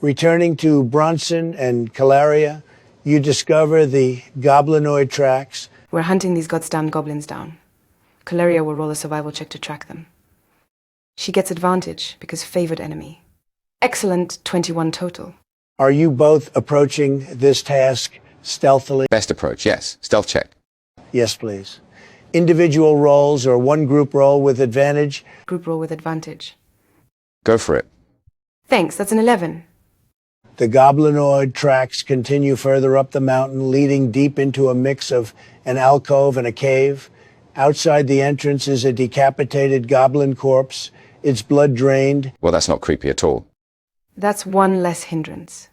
Returning to Bronson and Calaria, you discover the goblinoid tracks. We're hunting these goddamn goblins down. Calaria will roll a survival check to track them. She gets advantage because favored enemy. Excellent 21 total. Are you both approaching this task stealthily? Best approach, yes. Stealth check. Yes, please. Individual rolls or one group roll with advantage? Group roll with advantage. Go for it. Thanks, that's an 11. The goblinoid tracks continue further up the mountain, leading deep into a mix of an alcove and a cave. Outside the entrance is a decapitated goblin corpse, its blood drained. Well, that's not creepy at all. That's one less hindrance.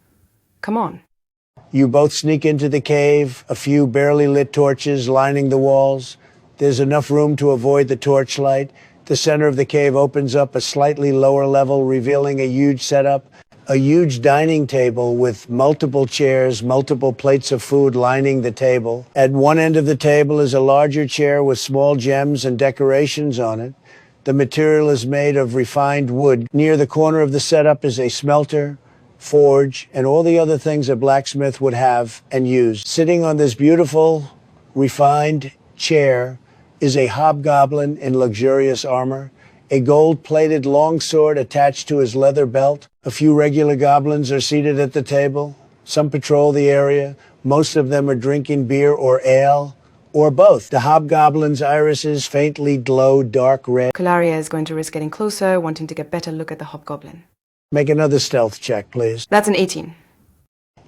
Come on. You both sneak into the cave, a few barely lit torches lining the walls. There's enough room to avoid the torchlight. The center of the cave opens up a slightly lower level, revealing a huge setup. A huge dining table with multiple chairs, multiple plates of food lining the table. At one end of the table is a larger chair with small gems and decorations on it. The material is made of refined wood. Near the corner of the setup is a smelter, forge, and all the other things a blacksmith would have and use. Sitting on this beautiful, refined chair is a hobgoblin in luxurious armor, a gold-plated longsword attached to his leather belt. A few regular goblins are seated at the table. Some patrol the area. Most of them are drinking beer or ale, or both. The hobgoblin's irises faintly glow dark red. Calaria is going to risk getting closer, wanting to get a better look at the hobgoblin. Make another stealth check, please. That's an 18.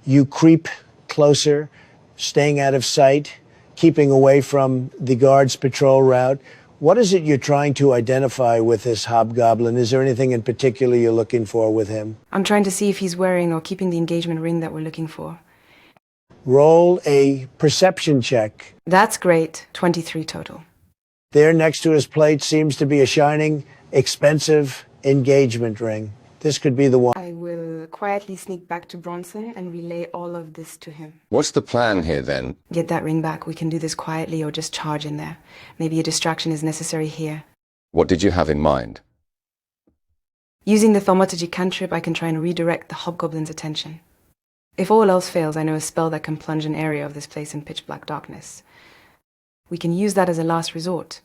You creep closer, staying out of sight, keeping away from the guard's patrol route. What is it you're trying to identify with this hobgoblin? Is there anything in particular you're looking for with him? I'm trying to see if he's wearing or keeping the engagement ring that we're looking for. Roll a perception check. That's great. 23 total. There next to his plate seems to be a shining, expensive engagement ring. This could be the one. I will quietly sneak back to Bronson and relay all of this to him. What's the plan here, then? Get that ring back. We can do this quietly or just charge in there. Maybe a distraction is necessary here. What did you have in mind? Using the thaumaturgy cantrip, I can try and redirect the hobgoblin's attention. If all else fails, I know a spell that can plunge an area of this place in pitch-black darkness. We can use that as a last resort.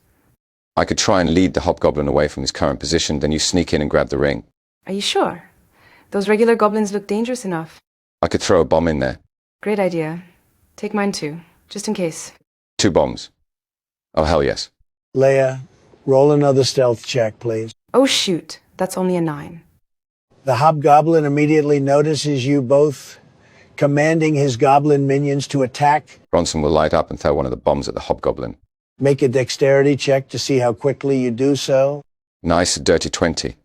I could try and lead the hobgoblin away from his current position, then you sneak in and grab the ring. Are you sure? Those regular goblins look dangerous enough. I could throw a bomb in there. Great idea. Take mine too, just in case. 2 bombs. Oh, hell yes. Leia, roll another stealth check, please. Oh shoot, that's only a 9. The hobgoblin immediately notices you both, commanding his goblin minions to attack. Bronson will light up and throw one of the bombs at the hobgoblin. Make a dexterity check to see how quickly you do so. Nice, dirty 20.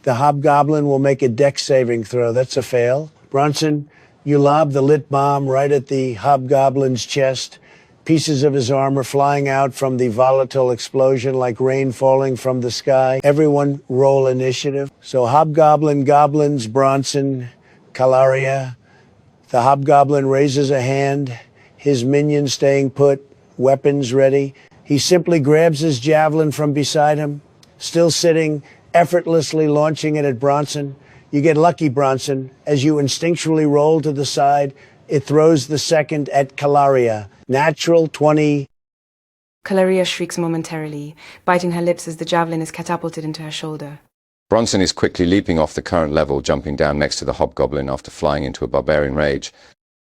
The hobgoblin will make a dex saving throw. That's a fail. Bronson, you lob the lit bomb right at the hobgoblin's chest. Pieces of his armor flying out from the volatile explosion like rain falling from the sky. Everyone roll initiative. So hobgoblin, goblins, Bronson, Calaria. The hobgoblin raises a hand, his minions staying put, weapons ready. He simply grabs his javelin from beside him, still sitting, effortlessly launching it at Bronson. You get lucky, Bronson. As you instinctually roll to the side, it throws the second at Calaria. Natural 20. Calaria shrieks momentarily, biting her lips as the javelin is catapulted into her shoulder. Bronson is quickly leaping off the current level, jumping down next to the hobgoblin after flying into a barbarian rage.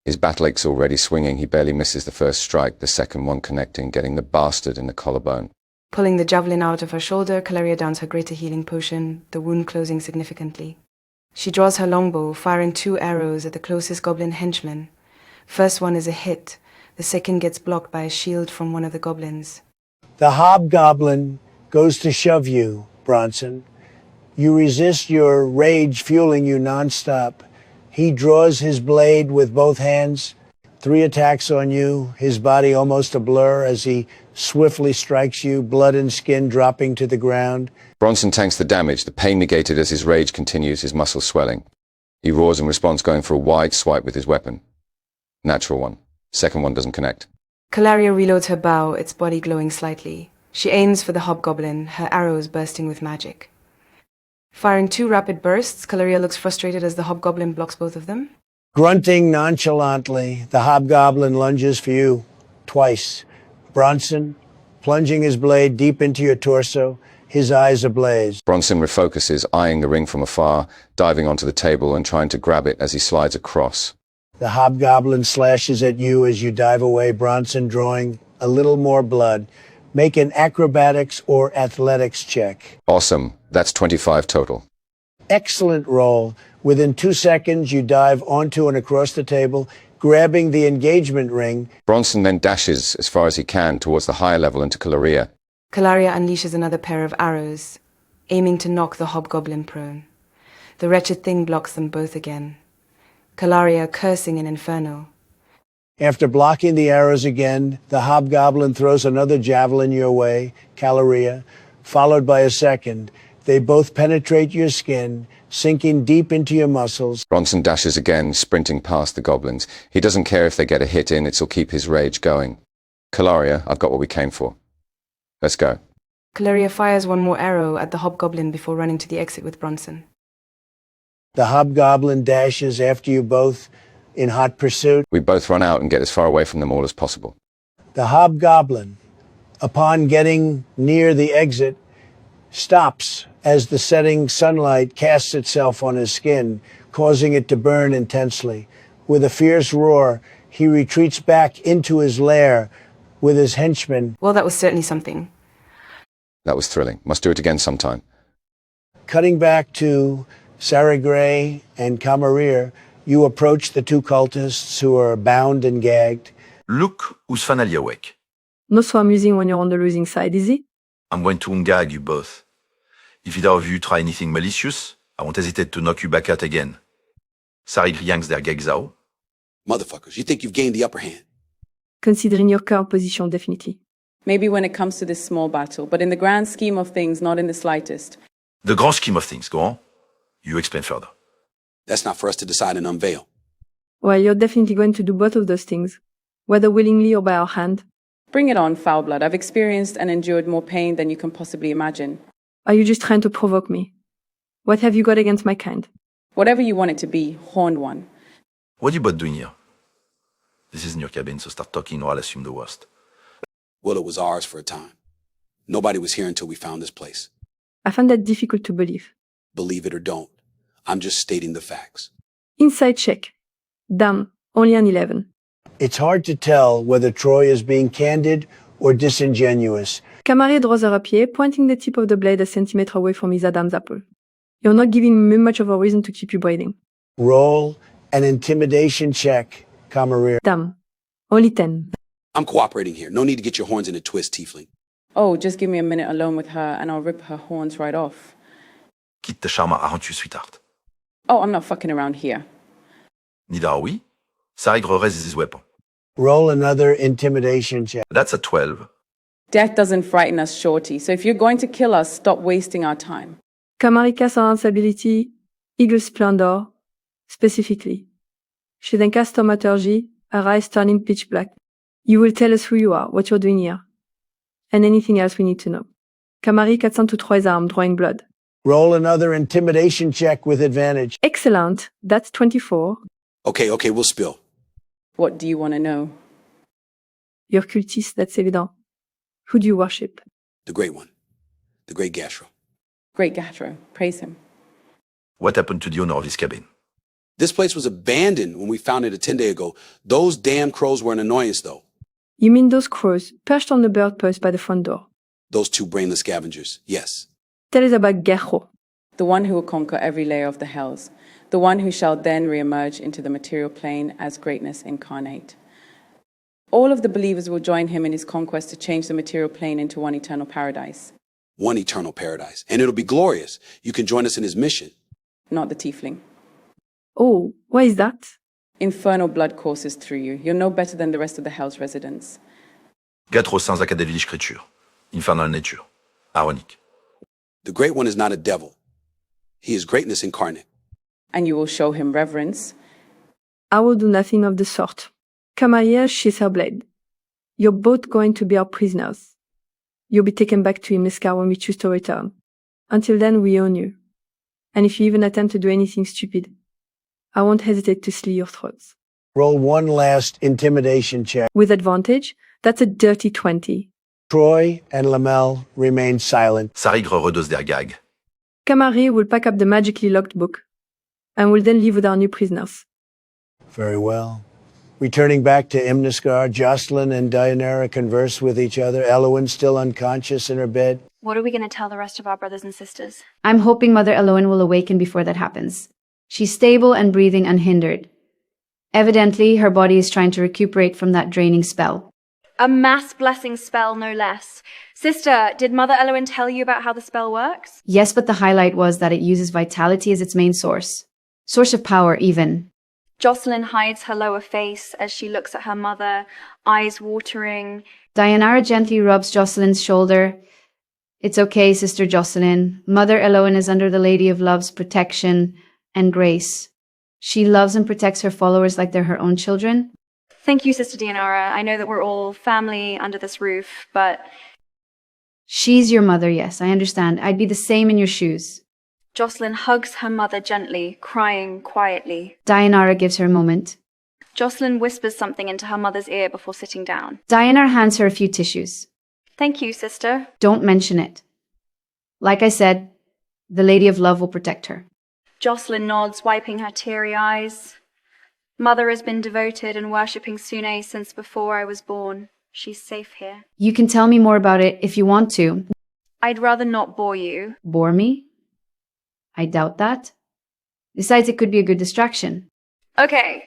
His battle axe already swinging, he barely misses the first strike, the second one connecting, getting the bastard in the collarbone. Pulling the javelin out of her shoulder, Calaria downs her greater healing potion, the wound closing significantly. She draws her longbow, firing 2 arrows at the closest goblin henchman. First one is a hit. The second gets blocked by a shield from one of the goblins. The hobgoblin goes to shove you, Bronson. You resist, your rage fueling you nonstop. He draws his blade with both hands. 3 attacks on you, his body almost a blur as he swiftly strikes you, blood and skin dropping to the ground. Bronson tanks the damage, the pain negated as his rage continues, his muscles swelling. He roars in response, going for a wide swipe with his weapon. Natural one. Second one doesn't connect. Calaria reloads her bow, its body glowing slightly. She aims for the hobgoblin, her arrows bursting with magic. Firing 2 rapid bursts, Caloria looks frustrated as the hobgoblin blocks both of them. Grunting nonchalantly, the hobgoblin lunges for you twice. Bronson, plunging his blade deep into your torso, his eyes ablaze. Bronson refocuses, eyeing the ring from afar, diving onto the table and trying to grab it as he slides across. The hobgoblin slashes at you as you dive away, Bronson drawing a little more blood. Make an acrobatics or athletics check. Awesome. That's 25 total. Excellent roll. Within 2 seconds, you dive onto and across the table, grabbing the engagement ring. Bronson then dashes as far as he can towards the higher level into Caloria. Calaria unleashes another pair of arrows, aiming to knock the hobgoblin prone. The wretched thing blocks them both again. Calaria cursing in Inferno. After blocking the arrows again, the hobgoblin throws another javelin your way, Caloria, followed by a second. They both penetrate your skin, sinking deep into your muscles. Bronson dashes again, sprinting past the goblins. He doesn't care if they get a hit in, it'll keep his rage going. Calaria, I've got what we came for. Let's go. Calaria fires one more arrow at the hobgoblin before running to the exit with Bronson. The hobgoblin dashes after you both in hot pursuit. We both run out and get as far away from them all as possible. The hobgoblin, upon getting near the exit, stops as the setting sunlight casts itself on his skin, causing it to burn intensely. With a fierce roar, he retreats back into his lair with his henchmen. Well, that was certainly something. That was thrilling. Must do it again sometime. Cutting back to Sarah Gray and Camarir, you approach the two cultists who are bound and gagged. Look who's finally awake. Not so amusing when you're on the losing side, is it? I'm going to ungag you both. If either of you try anything malicious, I won't hesitate to knock you back out again. Sarig yanks der Gegzao. Motherfuckers, you think you've gained the upper hand? Considering your current position, definitely. Maybe when it comes to this small battle, but in the grand scheme of things, not in the slightest. The grand scheme of things, go on. You explain further. That's not for us to decide and unveil. Well, you're definitely going to do both of those things, whether willingly or by our hand. Bring it on, foul blood. I've experienced and endured more pain than you can possibly imagine. Are you just trying to provoke me? What have you got against my kind? Whatever you want it to be, horned one. What are you both doing here? This isn't your cabin, so start talking or I'll assume the worst. Well, it was ours for a time. Nobody was here until we found this place. I find that difficult to believe. Believe it or don't. I'm just stating the facts. Inside check. Damn, only an 11. It's hard to tell whether Troy is being candid or disingenuous. Camaret draws a rapier, pointing the tip of the blade a centimeter away from his Adam's apple. You're not giving me much of a reason to keep you breathing. Roll an intimidation check, Camarir. Damn, only 10. I'm cooperating here. No need to get your horns in a twist, tiefling. Oh, just give me a minute alone with her and I'll rip her horns right off. Quitte tes charmes à tu, sweetheart. Oh, I'm not fucking around here. Neither are we. Sarig raises his weapon. Roll another intimidation check. That's a 12. Death doesn't frighten us, shorty, so if you're going to kill us, stop wasting our time. Camaret casts her ability, Eagle Splendor, specifically. She then casts Thaumaturgy, her eyes turning pitch black. You will tell us who you are, what you're doing here, and anything else we need to know. Camaret cuts onto Troy's arm, drawing blood. Roll another intimidation check with advantage. Excellent, that's 24. Okay, we'll spill. What do you want to know? You're cultist, that's evident. Who do you worship? The Great One. The Great Gastro. Great Gatro, praise him. What happened to the owner of his cabin? This place was abandoned when we found it 10 days ago. Those damn crows were an annoyance, though. You mean those crows perched on the bird post by the front door? Those two brainless scavengers, yes. Tell us about Gerho. The one who will conquer every layer of the hells. The one who shall then re-emerge into the material plane as greatness incarnate. All of the believers will join him in his conquest to change the material plane into one eternal paradise. One eternal paradise. And it'll be glorious. You can join us in his mission. Not the tiefling. Oh, why is that? Infernal blood courses through you. You're no better than the rest of the hell's residents. Gatro sans acadélie créature. Infernal nature. Ironique. The Great One is not a devil. He is greatness incarnate. And you will show him reverence. I will do nothing of the sort. Camaria sheathes her blade. You're both going to be our prisoners. You'll be taken back to Imnescar when we choose to return. Until then, we own you. and if you even attempt to do anything stupid, I won't hesitate to slit your throats. Roll one last intimidation check. With advantage, that's a dirty 20. Troy and Lamel remain silent. Sarigre redose der gags. Camari will pack up the magically locked book and will then leave with our new prisoners. Very well. Returning back to Imniscar, Jocelyn and Dianera converse with each other. Elowen still unconscious in her bed. What are we going to tell the rest of our brothers and sisters? I'm hoping Mother Elowen will awaken before that happens. She's stable and breathing unhindered. Evidently, her body is trying to recuperate from that draining spell. A mass blessing spell, no less. Sister, did Mother Elowen tell you about how the spell works? Yes, but the highlight was that it uses vitality as its main source. Source of power, even. Jocelyn hides her lower face as she looks at her mother, eyes watering. Dianara gently rubs Jocelyn's shoulder. It's okay, Sister Jocelyn. Mother Elowen is under the Lady of Love's protection and grace. She loves and protects her followers like they're her own children. Thank you, Sister Dianara. I know that we're all family under this roof, but... She's your mother, yes, I understand. I'd be the same in your shoes. Jocelyn hugs her mother gently, crying quietly. Dianara gives her a moment. Jocelyn whispers something into her mother's ear before sitting down. Dianara hands her a few tissues. Thank you, sister. Don't mention it. Like I said, the Lady of Love will protect her. Jocelyn nods, wiping her teary eyes. Mother has been devoted and worshipping Sune since before I was born. She's safe here. You can tell me more about it if you want to. I'd rather not bore you. Bore me? I doubt that. Besides, it could be a good distraction. Okay.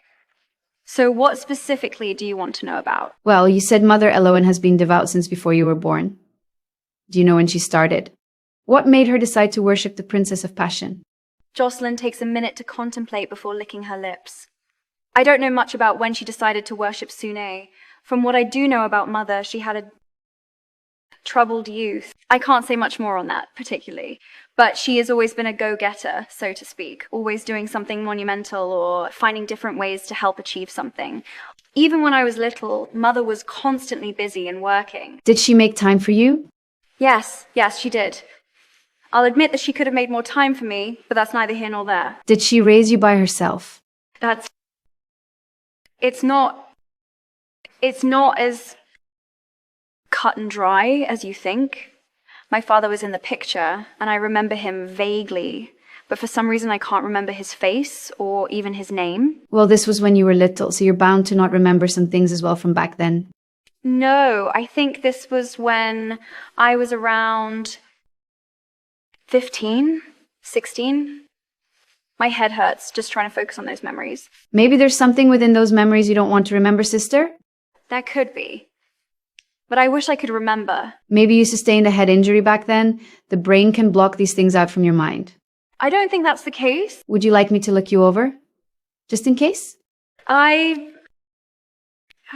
So what specifically do you want to know about? Well, you said Mother Elowen has been devout since before you were born. Do you know when she started? What made her decide to worship the Princess of Passion? Jocelyn takes a minute to contemplate before licking her lips. I don't know much about when she decided to worship Sune. From what I do know about Mother, she had a troubled youth. I can't say much more on that, particularly. But she has always been a go-getter, so to speak, always doing something monumental or finding different ways to help achieve something. Even when I was little, Mother was constantly busy and working. Did she make time for you? Yes, she did. I'll admit that she could have made more time for me, but that's neither here nor there. Did she raise you by herself? It's not as cut and dry as you think. My father was in the picture, and I remember him vaguely, but for some reason I can't remember his face or even his name. Well, this was when you were little, so you're bound to not remember some things as well from back then. No, I think this was when I was around 15, 16. My head hurts just trying to focus on those memories. Maybe there's something within those memories you don't want to remember, sister? That could be. But I wish I could remember. Maybe you sustained a head injury back then. The brain can block these things out from your mind. I don't think that's the case. Would you like me to look you over? Just in case? I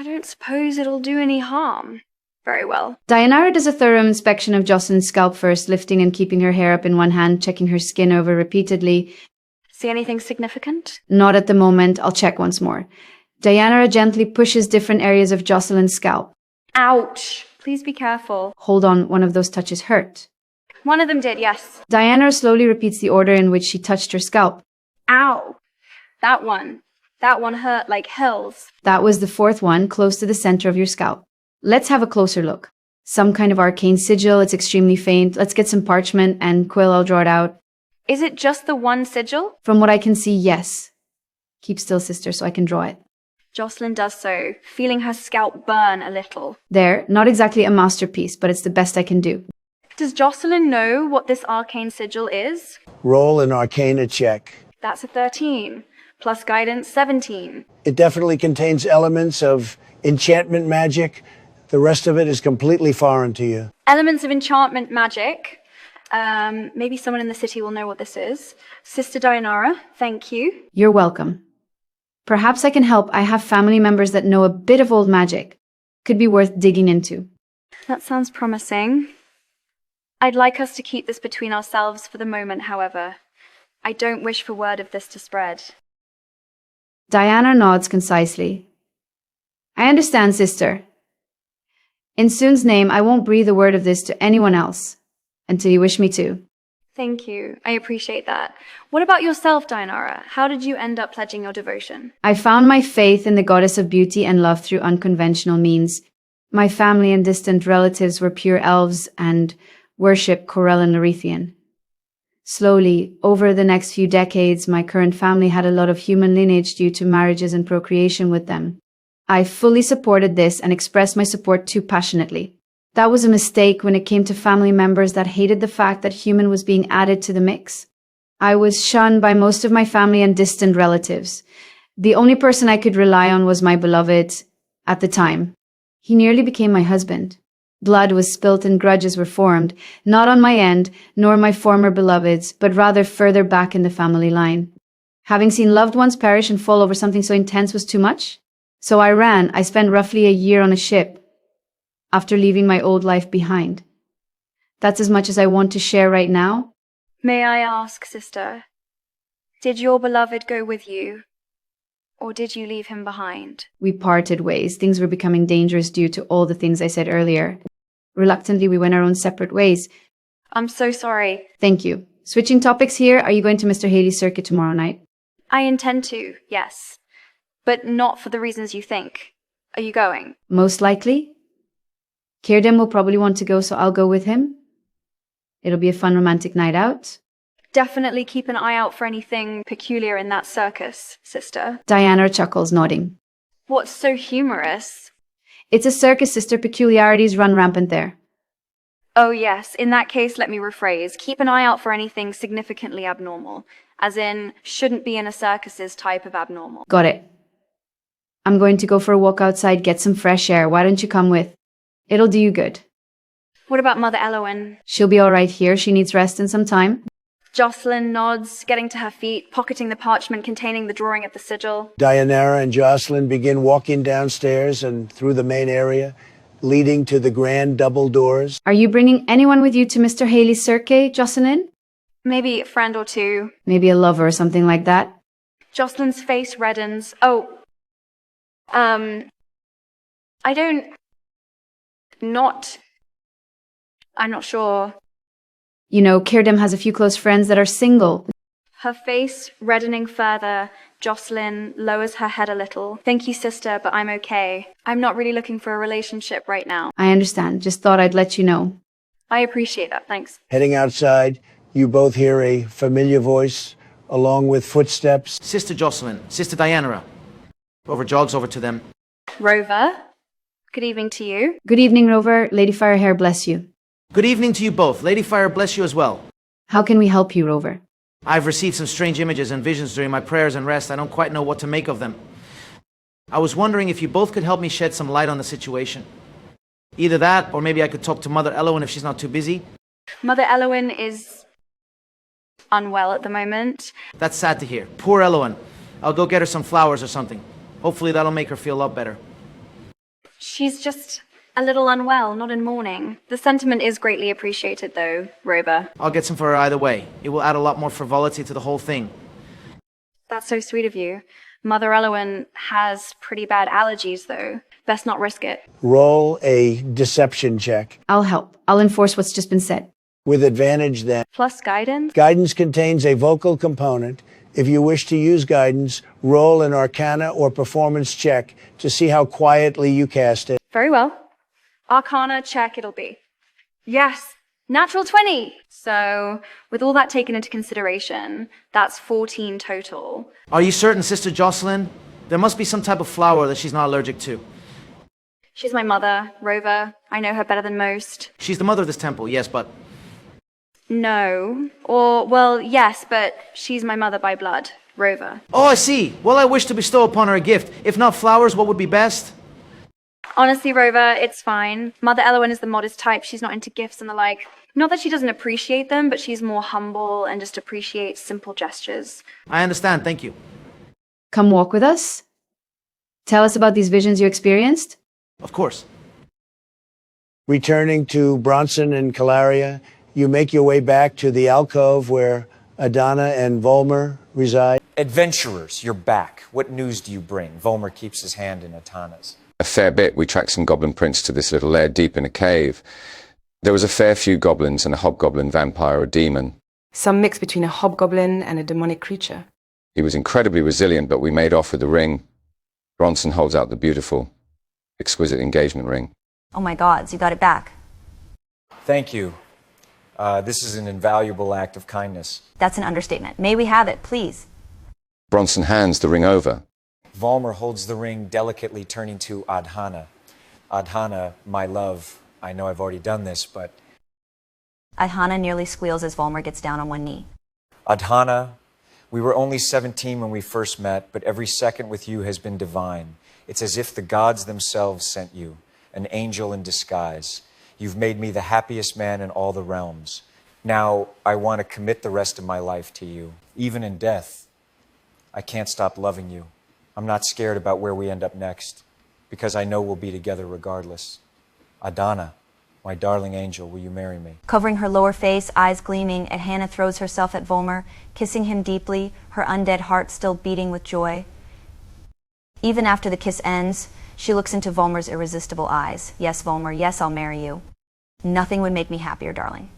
don't suppose it'll do any harm. Very well. Dianara does a thorough inspection of Jocelyn's scalp first, lifting and keeping her hair up in one hand, checking her skin over repeatedly. See anything significant? Not at the moment. I'll check once more. Dianara gently pushes different areas of Jocelyn's scalp. Ouch! Please be careful. Hold on, one of those touches hurt. One of them did, yes. Dianara slowly repeats the order in which she touched her scalp. Ow! That one hurt like hells. That was the fourth one, close to the center of your scalp. Let's have a closer look. Some kind of arcane sigil, it's extremely faint. Let's get some parchment and quill, I'll draw it out. Is it just the one sigil? From what I can see, yes. Keep still, sister, so I can draw it. Jocelyn does so, feeling her scalp burn a little. There, not exactly a masterpiece, but it's the best I can do. Does Jocelyn know what this arcane sigil is? Roll an Arcana check. That's a 13, plus guidance 17. It definitely contains elements of enchantment magic. The rest of it is completely foreign to you. Elements of enchantment magic. Maybe someone in the city will know what this is. Sister Dianara, thank you. You're welcome. Perhaps I can help. I have family members that know a bit of old magic. Could be worth digging into. That sounds promising. I'd like us to keep this between ourselves for the moment, however. I don't wish for word of this to spread. Diana nods concisely. I understand, sister. In Soon's name, I won't breathe a word of this to anyone else, until you wish me to. Thank you. I appreciate that. What about yourself, Dianara? How did you end up pledging your devotion? I found my faith in the goddess of beauty and love through unconventional means. My family and distant relatives were pure elves and worshipped Corel and Nerethian. Slowly, over the next few decades, my current family had a lot of human lineage due to marriages and procreation with them. I fully supported this and expressed my support too passionately. That was a mistake when it came to family members that hated the fact that human was being added to the mix. I was shunned by most of my family and distant relatives. The only person I could rely on was my beloved at the time. He nearly became my husband. Blood was spilt and grudges were formed, not on my end, nor my former beloved's, but rather further back in the family line. Having seen loved ones perish and fall over something so intense was too much. So I ran. I spent roughly a year on a ship after leaving my old life behind. That's as much as I want to share right now. May I ask, sister, did your beloved go with you, or did you leave him behind? We parted ways. Things were becoming dangerous due to all the things I said earlier. Reluctantly, we went our own separate ways. I'm so sorry. Thank you. Switching topics here, are you going to Mr. Haley's circuit tomorrow night? I intend to, yes. But not for the reasons you think. Are you going? Most likely. Kirdem will probably want to go, so I'll go with him. It'll be a fun romantic night out. Definitely keep an eye out for anything peculiar in that circus, sister. Diana chuckles, nodding. What's so humorous? It's a circus, sister. Peculiarities run rampant there. Oh yes, in that case, let me rephrase. Keep an eye out for anything significantly abnormal. As in, shouldn't be in a circus's type of abnormal. Got it. I'm going to go for a walk outside, get some fresh air. Why don't you come with? It'll do you good. What about Mother Elowen? She'll be all right here. She needs rest and some time. Jocelyn nods, getting to her feet, pocketing the parchment containing the drawing of the sigil. Dianara and Jocelyn begin walking downstairs and through the main area, leading to the grand double doors. Are you bringing anyone with you to Mr. Haley's cirque, Jocelyn? Maybe a friend or two. Maybe a lover or something like that. Jocelyn's face reddens. Oh, I don't... I'm not sure. You know, Kirdem has a few close friends that are single. Her face reddening further, Jocelyn lowers her head a little. Thank you, sister, but I'm okay. I'm not really looking for a relationship right now. I understand. Just thought I'd let you know. I appreciate that, thanks. Heading outside, you both hear a familiar voice, along with footsteps. Sister Jocelyn, Sister Dianara. Rover jogs over to them. Rover, good evening to you. Good evening, Rover. Lady Firehair bless you. Good evening to you both. Lady Fire bless you as well. How can we help you, Rover? I've received some strange images and visions during my prayers and rest. I don't quite know what to make of them. I was wondering if you both could help me shed some light on the situation. Either that, or maybe I could talk to Mother Elowen if she's not too busy. Mother Elowen is unwell at the moment. That's sad to hear. Poor Elowen. I'll go get her some flowers or something. Hopefully that'll make her feel a lot better. She's just a little unwell, not in mourning. The sentiment is greatly appreciated, though, Rover. I'll get some for her either way. It will add a lot more frivolity to the whole thing. That's so sweet of you. Mother Elowen has pretty bad allergies, though. Best not risk it. Roll a deception check. I'll help. I'll enforce what's just been said. With advantage then. Plus guidance? Guidance contains a vocal component. If you wish to use guidance, roll an Arcana or Performance check to see how quietly you cast it. Very well. Arcana check it'll be. Yes, natural 20. So, with all that taken into consideration, that's 14 total. Are you certain, Sister Jocelyn? There must be some type of flower that she's not allergic to. She's my mother, Rover. I know her better than most. She's the mother of this temple, yes, but... No. Or, well, yes, but she's my mother by blood, Rover. Oh, I see. Well, I wish to bestow upon her a gift. If not flowers, what would be best? Honestly, Rover, it's fine. Mother Elowen is the modest type. She's not into gifts and the like. Not that she doesn't appreciate them, but she's more humble and just appreciates simple gestures. I understand, thank you. Come walk with us? Tell us about these visions you experienced? Of course. Returning to Bronson and Calaria, you make your way back to the alcove where Adana and Volmer reside. Adventurers, you're back. What news do you bring? Volmer keeps his hand in Atana's. A fair bit. We tracked some goblin prints to this little lair deep in a cave. There was a fair few goblins and a hobgoblin, vampire or demon. some mix between a hobgoblin and a demonic creature. He was incredibly resilient, but we made off with the ring. Bronson holds out the beautiful, exquisite engagement ring. Oh my gods, you got it back. Thank you. This is an invaluable act of kindness. That's an understatement. May we have it, please? Bronson hands the ring over. Volmer holds the ring, delicately turning to Adhana. Adhana, my love, I know I've already done this, but... Adhana nearly squeals as Volmer gets down on one knee. Adhana, we were only 17 when we first met, but every second with you has been divine. It's as if the gods themselves sent you, an angel in disguise. You've made me the happiest man in all the realms. Now, I want to commit the rest of my life to you, even in death. I can't stop loving you. I'm not scared about where we end up next, because I know we'll be together regardless. Adhana, my darling angel, will you marry me? Covering her lower face, eyes gleaming, Adhana throws herself at Volmer, kissing him deeply, her undead heart still beating with joy. Even after the kiss ends, she looks into Volmer's irresistible eyes. Yes, Volmer, yes, I'll marry you. Nothing would make me happier, darling.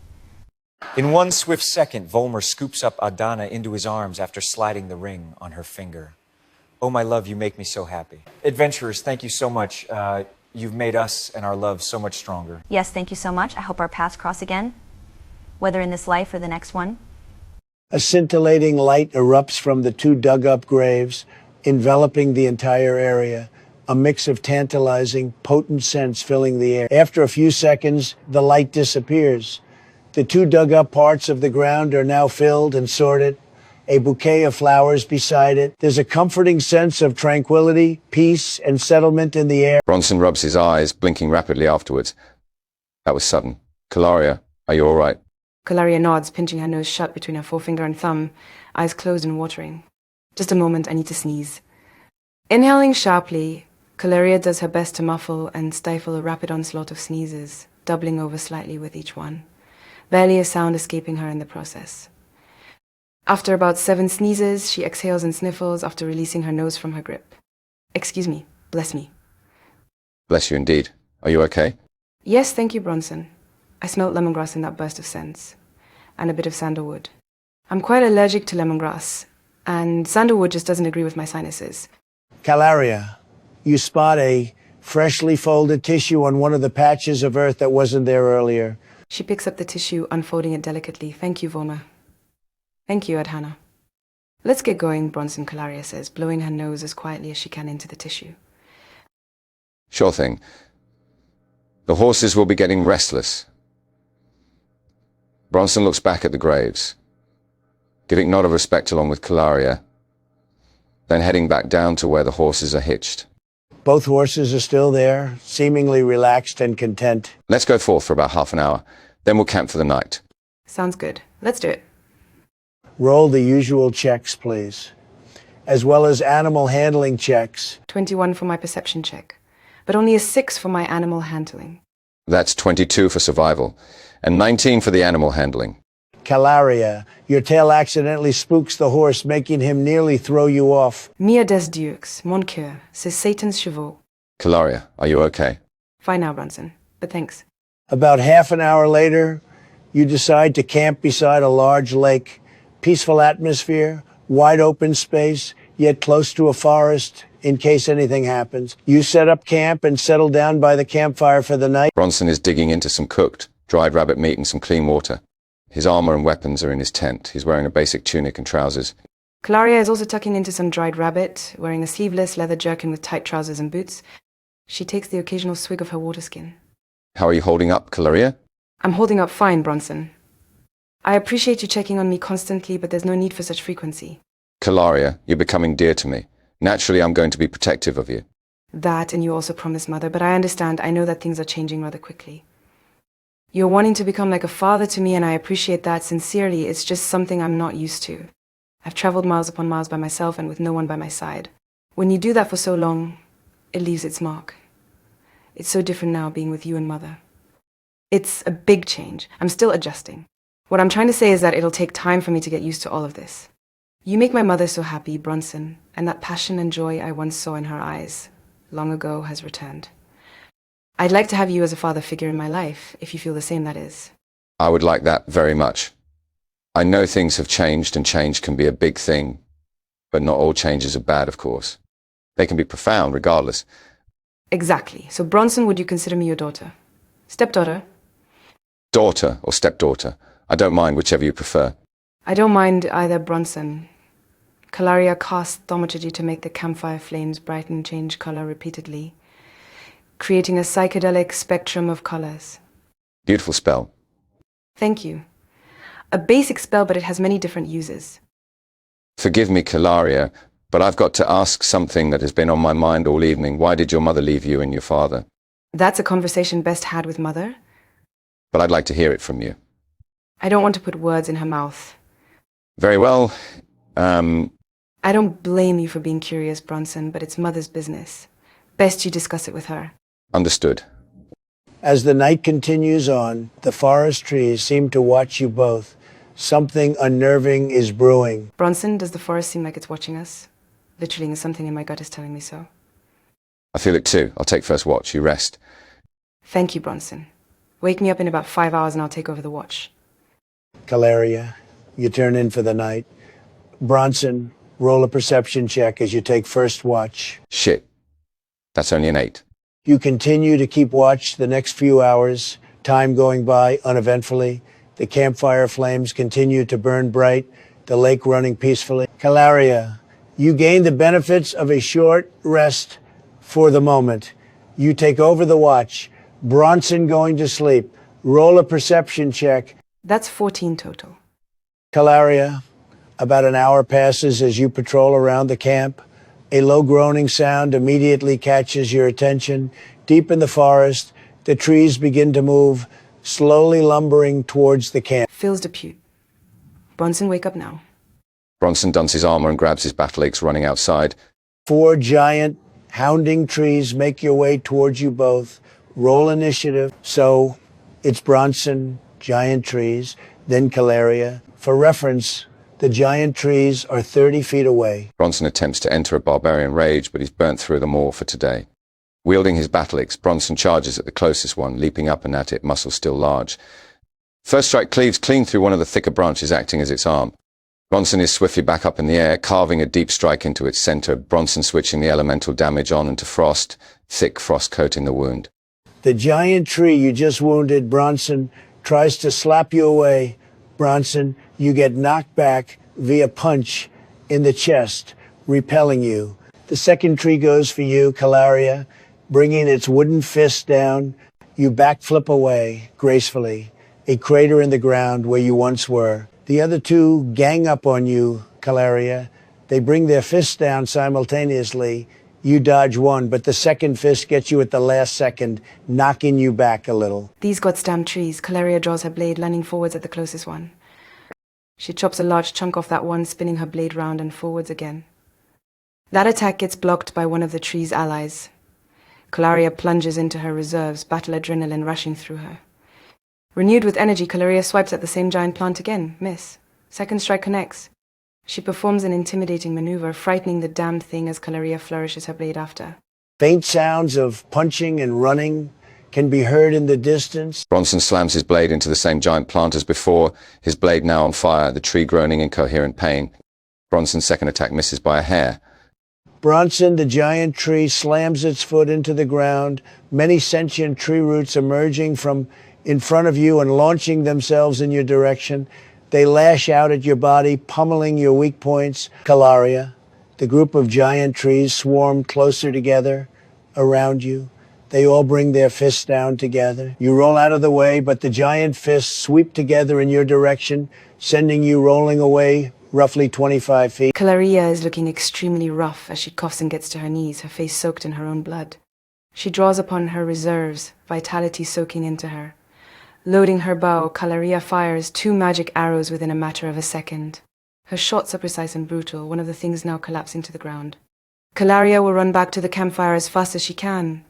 In one swift second, Volmer scoops up Adhana into his arms after sliding the ring on her finger. Oh, my love, you make me so happy. Adventurers, thank you so much. You've made us and our love so much stronger. Yes, thank you so much. I hope our paths cross again, whether in this life or the next one. A scintillating light erupts from the two dug-up graves, enveloping the entire area. A mix of tantalizing, potent scents filling the air. After a few seconds, the light disappears. The two dug-up parts of the ground are now filled and sorted. A bouquet of flowers beside it. There's a comforting sense of tranquility, peace, and settlement in the air. Bronson rubs his eyes, blinking rapidly afterwards. That was sudden. Kalaria, are you all right? Kalaria nods, pinching her nose shut between her forefinger and thumb, eyes closed and watering. Just a moment, I need to sneeze. Inhaling sharply, Kalaria does her best to muffle and stifle a rapid onslaught of sneezes, doubling over slightly with each one. Barely a sound escaping her in the process. After about 7 sneezes, she exhales and sniffles after releasing her nose from her grip. Excuse me. Bless me. Bless you indeed. Are you okay? Yes, thank you, Bronson. I smelt lemongrass in that burst of scents. And a bit of sandalwood. I'm quite allergic to lemongrass, and sandalwood just doesn't agree with my sinuses. Kalaria, you spot a freshly folded tissue on one of the patches of earth that wasn't there earlier. She picks up the tissue, unfolding it delicately. Thank you, Volmer. Thank you, Adhana. Let's get going, Bronson, Kalaria says, blowing her nose as quietly as she can into the tissue. Sure thing. The horses will be getting restless. Bronson looks back at the graves, giving a nod of respect along with Kalaria, then heading back down to where the horses are hitched. Both horses are still there, seemingly relaxed and content. Let's go forth for about half an hour, then we'll camp for the night. Sounds good. Let's do it. Roll the usual checks, please, as well as animal handling checks. 21 for my perception check, but only a 6 for my animal handling. That's 22 for survival, and 19 for the animal handling. Kalaria, your tail accidentally spooks the horse, making him nearly throw you off. Mia des Dieux, mon cœur, c'est Satan's chevaux. Kalaria, are you okay? Fine now, Bronson, but thanks. About half an hour later, you decide to camp beside a large lake. Peaceful atmosphere, wide open space, yet close to a forest in case anything happens. You set up camp and settle down by the campfire for the night. Bronson is digging into some cooked, dried rabbit meat and some clean water. His armor and weapons are in his tent. He's wearing a basic tunic and trousers. Kalaria is also tucking into some dried rabbit, wearing a sleeveless leather jerkin with tight trousers and boots. She takes the occasional swig of her water skin. How are you holding up, Kalaria? I'm holding up fine, Bronson. I appreciate you checking on me constantly, but there's no need for such frequency. Kalaria, you're becoming dear to me. Naturally, I'm going to be protective of you. That, and you also promised, Mother, but I understand. I know that things are changing rather quickly. You're wanting to become like a father to me, and I appreciate that sincerely. It's just something I'm not used to. I've traveled miles upon miles by myself and with no one by my side. When you do that for so long, it leaves its mark. It's so different now being with you and Mother. It's a big change. I'm still adjusting. What I'm trying to say is that it'll take time for me to get used to all of this. You make my mother so happy, Bronson, and that passion and joy I once saw in her eyes, long ago, has returned. I'd like to have you as a father figure in my life, if you feel the same, that is. I would like that very much. I know things have changed, and change can be a big thing, but not all changes are bad, of course. They can be profound, regardless. Exactly. So, Bronson, would you consider me your daughter? Stepdaughter? Daughter or stepdaughter. I don't mind, whichever you prefer. I don't mind either, Bronson. Calaria casts thaumaturgy to make the campfire flames brighten and change color repeatedly, creating a psychedelic spectrum of colors. Beautiful spell. Thank you. A basic spell, but it has many different uses. Forgive me, Calaria, but I've got to ask something that has been on my mind all evening. Why did your mother leave you and your father? That's a conversation best had with Mother. But I'd like to hear it from you. I don't want to put words in her mouth. Very well. I don't blame you for being curious, Bronson, but it's Mother's business. Best you discuss it with her. Understood. As the night continues on, the forest trees seem to watch you both. Something unnerving is brewing. Bronson, does the forest seem like it's watching us? Literally, something in my gut is telling me so. I feel it too. I'll take first watch. You rest. Thank you, Bronson. Wake me up in about 5 hours and I'll take over the watch. Calaria, you turn in for the night. Bronson, roll a perception check as you take first watch. Shit. That's only an 8. You continue to keep watch the next few hours, time going by uneventfully. The campfire flames continue to burn bright, the lake running peacefully. Calaria, you gain the benefits of a short rest for the moment. You take over the watch. Bronson going to sleep. Roll a perception check. That's 14 total. Calaria, about an hour passes as you patrol around the camp. A low groaning sound immediately catches your attention. Deep in the forest, the trees begin to move, slowly lumbering towards the camp. Phil's depute. Bronson, wake up now. Bronson dons his armor and grabs his battle axe, running outside. 4 giant, hounding trees make your way towards you both. Roll initiative. So, it's Bronson, giant trees, then Calaria. For reference, the giant trees are 30 feet away. Bronson attempts to enter a barbarian rage, but he's burnt through them all for today. Wielding his battle axe, Bronson charges at the closest one, leaping up and at it, muscle still large. First strike cleaves clean through one of the thicker branches, acting as its arm. Bronson is swiftly back up in the air, carving a deep strike into its center, Bronson switching the elemental damage on into frost, thick frost coating the wound. The giant tree you just wounded, Bronson, tries to slap you away. Bronson, you get knocked back via punch in the chest, repelling you. The second tree goes for you, Calaria, bringing its wooden fist down. You backflip away gracefully, a crater in the ground where you once were. The other two gang up on you, Calaria. They bring their fists down simultaneously. You dodge one, but the second fist gets you at the last second, knocking you back a little. These goddamn trees. Calaria draws her blade, landing forwards at the closest one. She chops a large chunk off that one, spinning her blade round and forwards again. That attack gets blocked by one of the tree's allies. Calaria plunges into her reserves, battle adrenaline rushing through her. Renewed with energy, Calaria swipes at the same giant plant again. Miss. Second strike connects. She performs an intimidating maneuver, frightening the damned thing as Calaria flourishes her blade after. Faint sounds of punching and running can be heard in the distance. Bronson slams his blade into the same giant plant as before, his blade now on fire, the tree groaning in coherent pain. Bronson's second attack misses by a hair. Bronson, the giant tree, slams its foot into the ground, many sentient tree roots emerging from in front of you and launching themselves in your direction. They lash out at your body, pummeling your weak points. Calaria, the group of giant trees swarm closer together around you. They all bring their fists down together. You roll out of the way, but the giant fists sweep together in your direction, sending you rolling away roughly 25 feet. Calaria is looking extremely rough as she coughs and gets to her knees, her face soaked in her own blood. She draws upon her reserves, vitality soaking into her. Loading her bow, Calaria fires 2 magic arrows within a matter of a second. Her shots are precise and brutal, one of the things now collapsing to the ground. Calaria will run back to the campfire as fast as she can,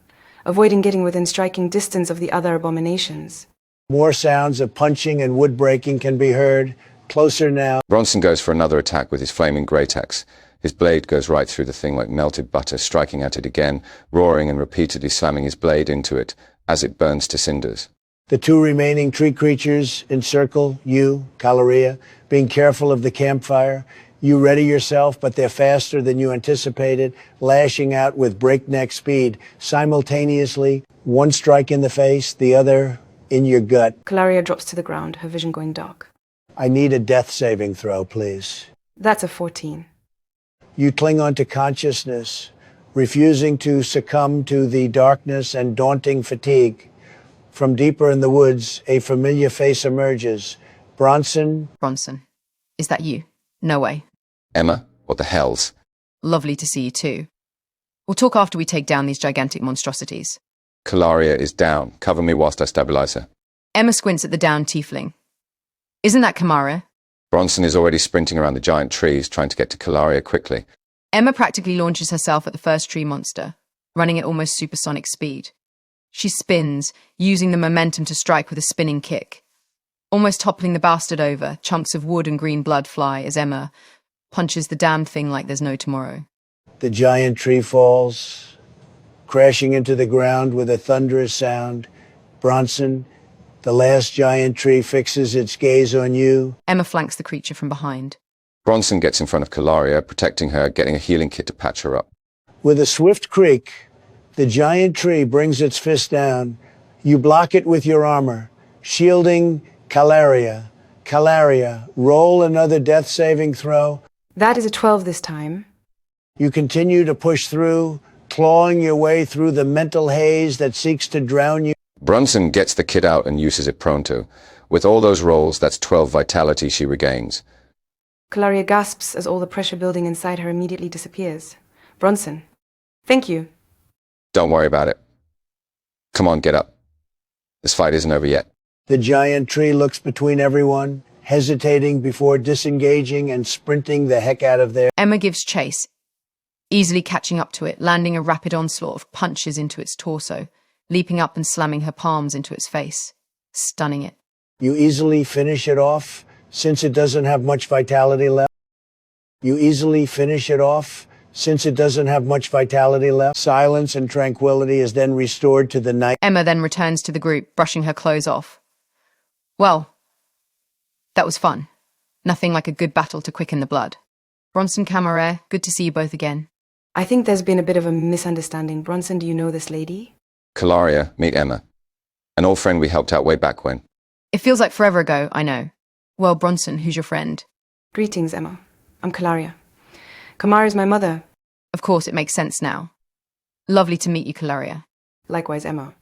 avoiding getting within striking distance of the other abominations. More sounds of punching and wood breaking can be heard. Closer now. Bronson goes for another attack with his flaming great axe. His blade goes right through the thing like melted butter, striking at it again, roaring and repeatedly slamming his blade into it as it burns to cinders. The two remaining tree creatures encircle you, Caloria, being careful of the campfire. You ready yourself, but they're faster than you anticipated, lashing out with breakneck speed. Simultaneously, one strike in the face, the other in your gut. Calaria drops to the ground, her vision going dark. I need a death saving throw, please. That's a 14. You cling on to consciousness, refusing to succumb to the darkness and daunting fatigue. From deeper in the woods, a familiar face emerges. Bronson. Bronson, is that you? No way. Emma, what the hell's? Lovely to see you too. We'll talk after we take down these gigantic monstrosities. Calaria is down. Cover me whilst I stabilize her. Emma squints at the downed tiefling. Isn't that Kamara? Bronson is already sprinting around the giant trees, trying to get to Calaria quickly. Emma practically launches herself at the first tree monster, running at almost supersonic speed. She spins, using the momentum to strike with a spinning kick. Almost toppling the bastard over, chunks of wood and green blood fly as Emma punches the damned thing like there's no tomorrow. The giant tree falls, crashing into the ground with a thunderous sound. Bronson, the last giant tree, fixes its gaze on you. Emma flanks the creature from behind. Bronson gets in front of Calaria, protecting her, getting a healing kit to patch her up. With a swift creak, the giant tree brings its fist down. You block it with your armor, shielding Calaria. Calaria, roll another death-saving throw. That is a 12 this time. You continue to push through, clawing your way through the mental haze that seeks to drown you. Bronson gets the kit out and uses it pronto. With all those rolls, that's 12 vitality she regains. Calaria gasps as all the pressure building inside her immediately disappears. Bronson, thank you. Don't worry about it. Come on, get up. This fight isn't over yet. The giant tree looks between everyone, hesitating before disengaging and sprinting the heck out of there. Emma gives chase, easily catching up to it, landing a rapid onslaught of punches into its torso, leaping up and slamming her palms into its face, stunning it. You easily finish it off, since it doesn't have much vitality left. Silence and tranquility is then restored to the night. Emma then returns to the group, brushing her clothes off. Well, that was fun. Nothing like a good battle to quicken the blood. Bronson, Camara, good to see you both again. I think there's been a bit of a misunderstanding. Bronson, do you know this lady? Calaria, meet Emma. An old friend we helped out way back when. It feels like forever ago, I know. Well, Bronson, who's your friend? Greetings, Emma. I'm Calaria. Kamara is my mother. Of course, it makes sense now. Lovely to meet you, Calaria. Likewise, Emma.